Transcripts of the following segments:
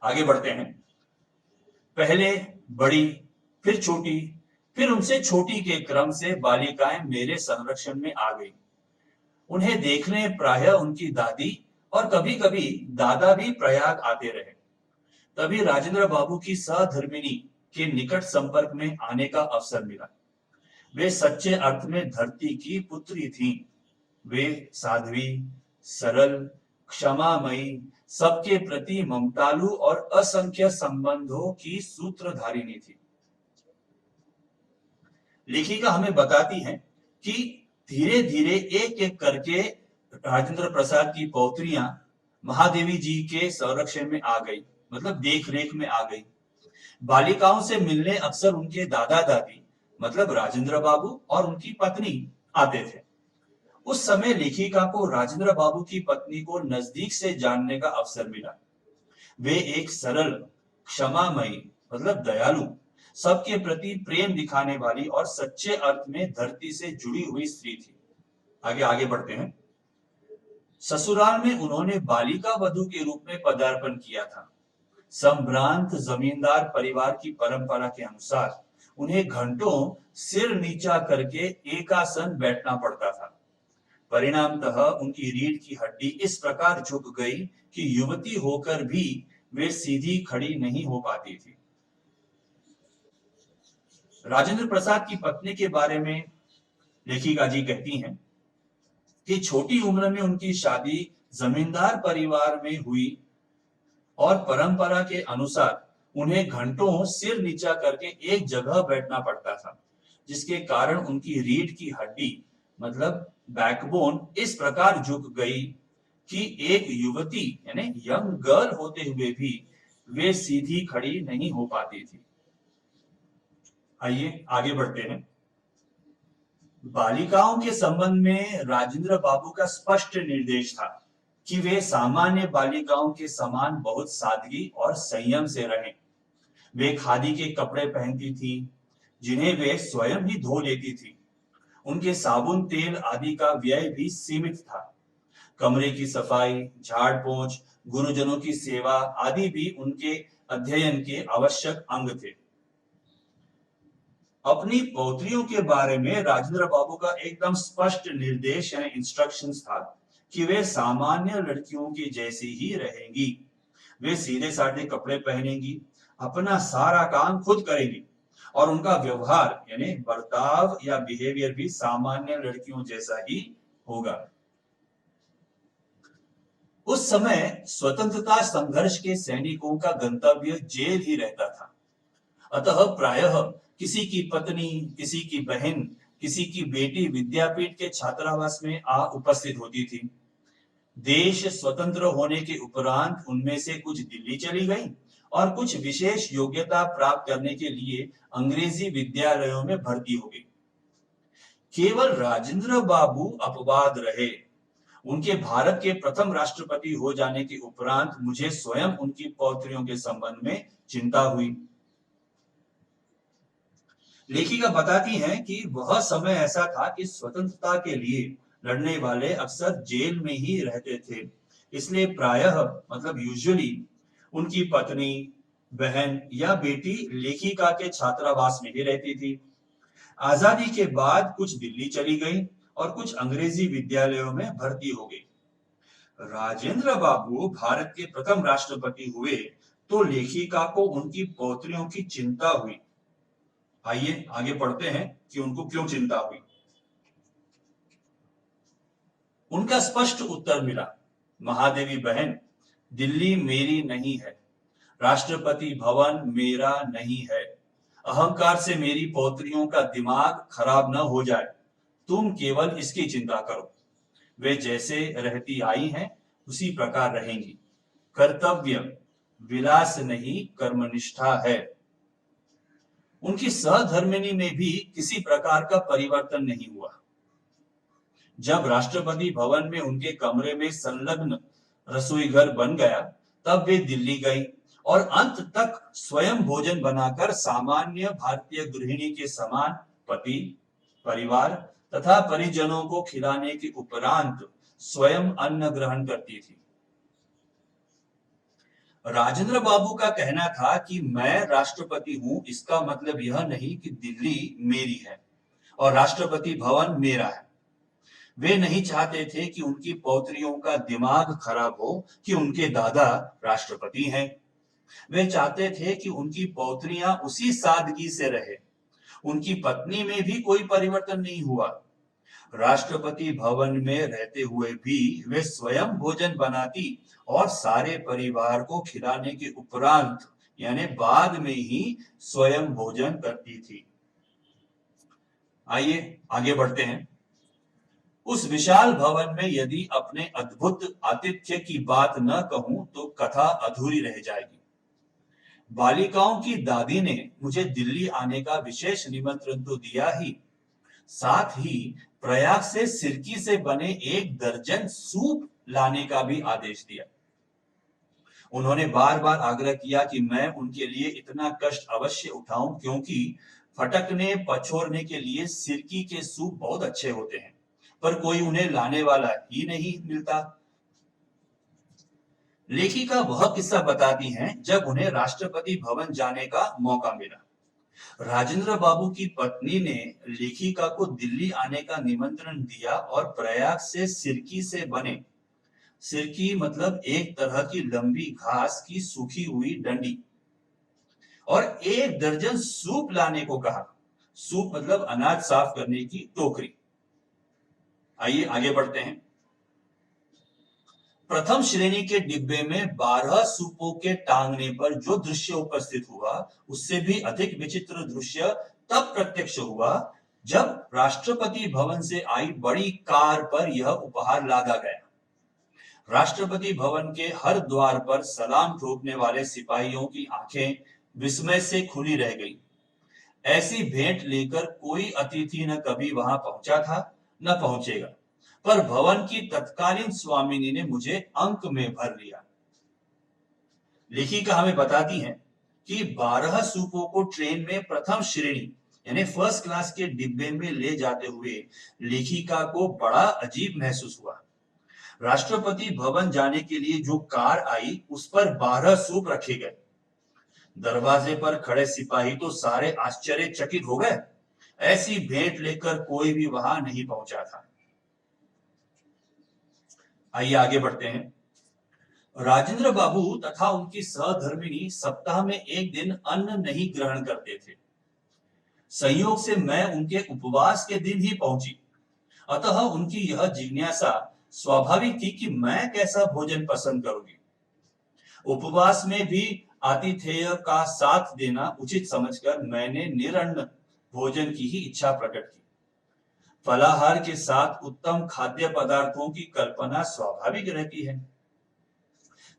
आगे बढ़ते हैं। पहले बड़ी, फिर छोटी, फिर उनसे छोटी के क्रम से बालिकाएं मेरे संरक्षण में आ गई। उन्हें देखने प्रायः उनकी दादी और कभी कभी दादा भी प्रयाग आते रहे। तभी राजेंद्र बाबू की सहधर्मिणी के निकट संपर्क में आने का अवसर मिला। वे सच्चे अर्थ में धरती की पुत्री थीं। वे साध्वी, सरल, क्षमामयी, सबके प्रति ममतालु और असंख्य संबंधों की सूत्रधारिणी थी। लेखिका हमें बताती हैं कि धीरे धीरे एक एक करके राजेंद्र प्रसाद की पौत्रियां महादेवी जी के संरक्षण में आ गई, मतलब देख रेख में आ गई। बालिकाओं से मिलने अक्सर उनके दादा दादी, मतलब राजेंद्र बाबू और उनकी पत्नी आते थे। उस समय लेखिका को राजेंद्र बाबू की पत्नी को नजदीक से जानने का अवसर मिला। वे एक सरल, क्षमामयी, मतलब दयालु, सबके प्रति प्रेम दिखाने वाली और सच्चे अर्थ में धरती से जुड़ी हुई स्त्री थी। आगे आगे बढ़ते हैं। ससुराल में उन्होंने बालिका वधू के रूप में पदार्पण किया था। संभ्रांत जमींदार परिवार की परंपरा के अनुसार उन्हें घंटों सिर नीचा करके एकासन बैठना पड़ता था। परिणामतः उनकी रीढ़ की हड्डी इस प्रकार झुक गई कि युवती होकर भी वे सीधी खड़ी नहीं हो पाती थी। राजेंद्र प्रसाद की पत्नी के बारे में लेखिका जी कहती हैं कि छोटी उम्र में उनकी शादी जमींदार परिवार में हुई और परंपरा के अनुसार उन्हें घंटों सिर नीचा करके एक जगह बैठना पड़ता था, जिसके कारण उनकी रीढ़ की हड्डी, मतलब बैकबोन, इस प्रकार झुक गई कि एक युवती यानी यंग गर्ल होते हुए भी वे सीधी खड़ी नहीं हो पाती थी। आइए आगे बढ़ते हैं। बालिकाओं के संबंध में राजेंद्र बाबू का स्पष्ट निर्देश था कि वे सामान्य बालिकाओं के समान बहुत सादगी और संयम से रहें। वे खादी के कपड़े पहनती थी, जिन्हें वे स्वयं ही धो लेती थी। उनके साबुन, तेल आदि का व्यय भी सीमित था। कमरे की सफाई, झाड़ पोंछ, गुरुजनों की सेवा आदि भी उनके अध्ययन के आवश्यक अंग थे। अपनी पौत्रियों के बारे में राजेंद्र बाबू का एकदम स्पष्ट निर्देश यानी इंस्ट्रक्शंस था कि वे सामान्य लड़कियों की जैसी ही रहेंगी। वे सीधे साधे कपड़े पहनेंगी, अपना सारा काम खुद करेंगी और उनका व्यवहार यानी बर्ताव या बिहेवियर भी सामान्य लड़कियों जैसा ही होगा। उस समय स्वतंत्रता संघर्ष के सैनिकों का गंतव्य जेल ही रहता था। अतः प्रायः किसी की पत्नी, किसी की बहन, किसी की बेटी विद्यापीठ के छात्रावास में आ उपस्थित होती थी। देश स्वतंत्र होने के उपरांत उनमें से कुछ दिल्ली चली गई और कुछ विशेष योग्यता प्राप्त करने के लिए अंग्रेजी विद्यालयों में भर्ती हो गई। केवल राजेंद्र बाबू अपवाद रहे। उनके भारत के प्रथम राष्ट्रपति हो जाने के उपरांत मुझे स्वयं उनकी पौत्रियों के संबंध में चिंता हुई। लेखिका बताती हैं कि वह समय ऐसा था कि स्वतंत्रता के लिए लड़ने वाले अक्सर जेल में ही रहते थे। इसलिए प्रायः, मतलब यूजुअली, उनकी पत्नी, बहन या बेटी लेखिका के छात्रावास में ही रहती थी। आजादी के बाद कुछ दिल्ली चली गई और कुछ अंग्रेजी विद्यालयों में भर्ती हो गई। राजेंद्र बाबू भारत के प्रथम राष्ट्रपति हुए तो लेखिका को उनकी पौत्रियों की चिंता हुई। आइए आगे पढ़ते हैं कि उनको क्यों चिंता हुई। उनका स्पष्ट उत्तर मिला, महादेवी बहन, दिल्ली मेरी नहीं है, राष्ट्रपति भवन मेरा नहीं है। अहंकार से मेरी पौत्रियों का दिमाग खराब न हो जाए, तुम केवल इसकी चिंता करो। वे जैसे रहती आई हैं उसी प्रकार रहेंगी। कर्तव्य विलास नहीं, कर्मनिष्ठा है। उनकी सहधर्मिणी में भी किसी प्रकार का परिवर्तन नहीं हुआ। जब राष्ट्रपति भवन में उनके कमरे में संलग्न रसोई घर बन गया, तब वे दिल्ली गई और अंत तक स्वयं भोजन बनाकर सामान्य भारतीय गृहिणी के समान पति, परिवार तथा परिजनों को खिलाने के उपरांत स्वयं अन्न ग्रहण करती थी। राजेंद्र बाबू का कहना था कि मैं राष्ट्रपति हूं, इसका मतलब यह नहीं कि दिल्ली मेरी है और राष्ट्रपति भवन मेरा है। वे नहीं चाहते थे कि उनकी पौत्रियों का दिमाग खराब हो कि उनके दादा राष्ट्रपति हैं। वे चाहते थे कि उनकी पौत्रियां उसी सादगी से रहे। उनकी पत्नी में भी कोई परिवर्तन नहीं हुआ। राष्ट्रपति भवन में रहते हुए भी वे स्वयं भोजन बनाती और सारे परिवार को खिलाने के उपरांत यानी बाद में ही स्वयं भोजन करती थी। आइए आगे बढ़ते हैं। उस विशाल भवन में यदि अपने अद्भुत आतिथ्य की बात न कहूं तो कथा अधूरी रह जाएगी। बालिकाओं की दादी ने मुझे दिल्ली आने का विशेष निमंत्रण तो दिया ही, साथ ही प्रयाग से सिरकी से बने 1 दर्जन सूप लाने का भी आदेश दिया। उन्होंने बार बार आग्रह किया कि मैं उनके लिए इतना कष्ट अवश्य उठाऊं, क्योंकि फटकने पछोरने के लिए सिरकी के सूप बहुत अच्छे होते हैं, पर कोई उन्हें लाने वाला ही नहीं मिलता। लेखिका वह किस्सा बताती हैं जब उन्हें राष्ट्रपति भवन जाने का मौका मिला। राजेंद्र बाबू की पत्नी ने लेखिका को दिल्ली आने का निमंत्रण दिया और प्रयाग से सिरकी से बने, सिरकी मतलब एक तरह की लंबी घास की सूखी हुई डंडी, और 1 दर्जन सूप लाने को कहा। सूप मतलब अनाज साफ करने की टोकरी। आइए आगे बढ़ते हैं। प्रथम श्रेणी के डिब्बे में 12 सूपों के टांगने पर जो दृश्य उपस्थित हुआ, उससे भी अधिक विचित्र दृश्य तब प्रत्यक्ष हुआ जब राष्ट्रपति भवन से आई बड़ी कार पर यह उपहार लादा गया। राष्ट्रपति भवन के हर द्वार पर सलाम ठोकने वाले सिपाहियों की आंखें विस्मय से खुली रह गई। ऐसी भेंट लेकर कोई अतिथि न कभी वहां पहुंचा था न पहुंचेगा, पर भवन की तत्कालीन स्वामिनी ने मुझे अंक में भर लिया। लेखिका हमें बताती हैं कि 12 सूपों को ट्रेन में प्रथम श्रेणी यानी फर्स्ट क्लास के डिब्बे में ले जाते हुए लेखिका को बड़ा अजीब महसूस हुआ। राष्ट्रपति भवन जाने के लिए जो कार आई, उस पर 12 सूप रखे गए। दरवाजे पर खड़े सिपाही तो सारे आश्चर्यचकित हो गए। ऐसी भेंट लेकर कोई भी वहां नहीं पहुंचा था। आइए आगे बढ़ते हैं। राजेंद्र बाबू तथा उनकी सहधर्मिणी सप्ताह में 1 दिन अन्न नहीं ग्रहण करते थे। संयोग से मैं उनके उपवास के दिन ही पहुंची, अतः उनकी यह जिज्ञासा स्वाभाविक थी कि मैं कैसा भोजन पसंद करूंगी। उपवास में भी आतिथेय का साथ देना उचित समझकर मैंने निरन्न भोजन की ही इच्छा प्रकट की। फलाहार के साथ उत्तम खाद्य पदार्थों की कल्पना स्वाभाविक रहती है।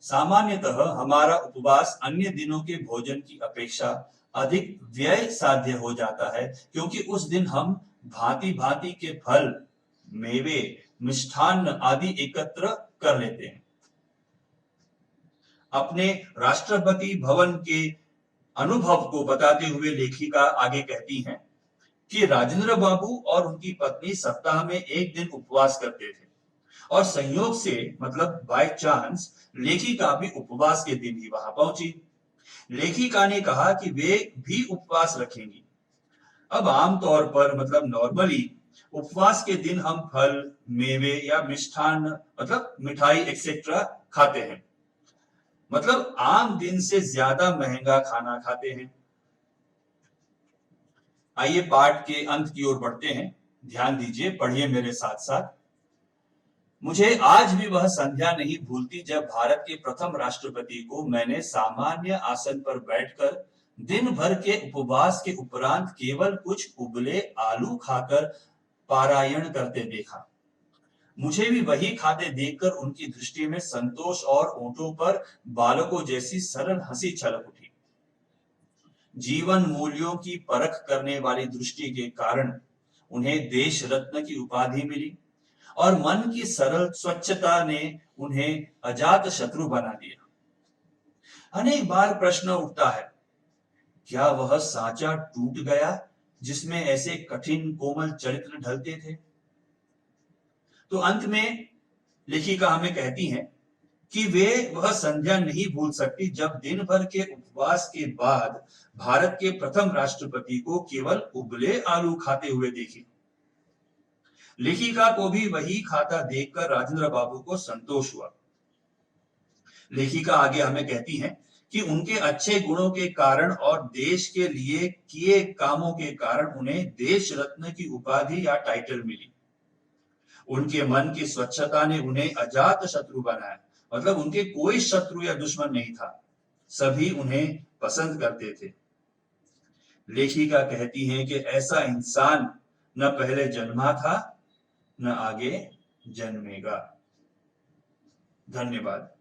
सामान्यतः हमारा उपवास अन्य दिनों के भोजन की अपेक्षा अधिक व्यय साध्य हो जाता है, क्योंकि उस दिन हम भांति भांति के फल, मेवे, मिष्ठान्न आदि एकत्र कर लेते हैं। अपने राष्ट्रपति भवन के अनुभव को बताते हुए लेखिका आगे कहती हैं कि राजेंद्र बाबू और उनकी पत्नी सप्ताह में 1 दिन उपवास करते थे, और संयोग से मतलब बाय चांस लेखिका भी उपवास के दिन ही वहां पहुंची। लेखिका ने कहा कि वे भी उपवास रखेंगी। अब आमतौर पर मतलब नॉर्मली उपवास के दिन हम फल, मेवे या मिष्ठान्न मतलब मिठाई एक्सेट्रा खाते हैं, मतलब आम दिन से ज्यादा महंगा खाना खाते हैं। आइए पाठ के अंत की ओर बढ़ते हैं। ध्यान दीजिए, पढ़िए मेरे साथ साथ। मुझे आज भी वह संध्या नहीं भूलती जब भारत के प्रथम राष्ट्रपति को मैंने सामान्य आसन पर बैठकर दिन भर के उपवास के उपरांत केवल कुछ उबले आलू खाकर पारायण करते देखा। मुझे भी वही खाते देखकर उनकी दृष्टि में संतोष और ओंठों पर बालकों जैसी सरल हंसी छलक उठी। जीवन मूल्यों की परख करने वाली दृष्टि के कारण उन्हें देश रत्न की उपाधि मिली, और मन की सरल स्वच्छता ने उन्हें अजात शत्रु बना दिया। अनेक बार प्रश्न उठता है, क्या वह सांचा टूट गया जिसमें ऐसे कठिन कोमल चरित्र ढलते थे? तो अंत में लेखिका हमें कहती हैं कि वह संध्या नहीं भूल सकती जब दिन भर के उपवास के बाद भारत के प्रथम राष्ट्रपति को केवल उबले आलू खाते हुए देखी। लेखिका को भी वही खाता देखकर राजेंद्र बाबू को संतोष हुआ। लेखिका आगे हमें कहती हैं कि उनके अच्छे गुणों के कारण और देश के लिए किए कामों के कारण उन्हें देश रत्न की उपाधि या टाइटल मिली। उनके मन की स्वच्छता ने उन्हें अजात शत्रु बनाया, मतलब उनके कोई शत्रु या दुश्मन नहीं था, सभी उन्हें पसंद करते थे। लेखिका कहती हैं कि ऐसा इंसान न पहले जन्मा था न आगे जन्मेगा। धन्यवाद।